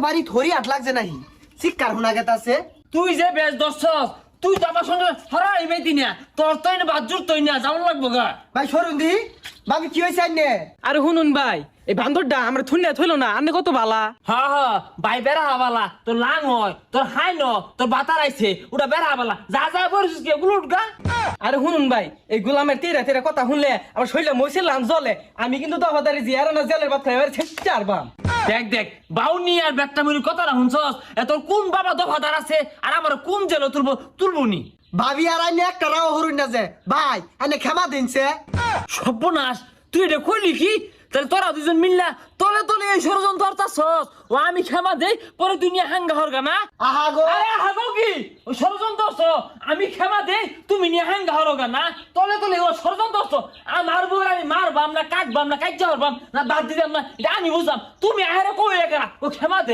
বাড়ি ধরি আট লাগছে নাহি শিক্ষার হুনা গেতাছে তুই যে বেশ দর্শক তুই তো আমার সঙ্গে হরাই মেতি না তোর তো এনে বাজুর তুই না যেমন লাগবো গা ভাই সরুন দি বাবি কি হয়েছে আইনে আরে শুনুন ভাই এই বান্দরটা আমরা থুইনা থইলো না আন্নে কত বালা হ্যাঁ হ্যাঁ বাই বেড়া হাবালা তোর লাং হয় তোর হাই ন তোর বাতার আইছে ওটা বেড়া হাবালা যা যা বলছিস কি ওগুলো উঠগা আরে শুনুন ভাই এই গোলামের তেরা তেরা কথা শুনলে আমার শরীরে মইছে লাম জ্বলে আমি কিন্তু দফাদারি জিয়ারা না জেলের বাদ খাইবার ছেড়ে আরবাম দেখ দেখ বাউনি আর ব্যাটটা মুড়ি কথাটা শুনছস এত কোন বাবা দফাদার আছে আর আমার কোন জেল তুলবো নি ভাবি আর আইনে একটা রাও হরুন না যে ভাই আইনে ক্ষমা দিনছে সর্বনাশ তুই এটা কইলি কি তাহলে তোরা দুজন মিললা তলে তলে এই ষড়যন্ত্র করতাছস ও আমি ক্ষমা দেই পরে তুই নিয়ে হাঙ্গা হরগা না আহা গো আরে হাগো কি ও ষড়যন্ত্র করছ আমি ক্ষমা দেই তুমি নিয়ে হাঙ্গা হরগা না তলে তলে ও ষড়যন্ত্র করছ আমার বউ আমি মারবাম না কাটবাম না কাইজা হরবাম না বাদ দিতাম না এটা আমি বুঝলাম তুমি আরে কই একা ও ক্ষমা দে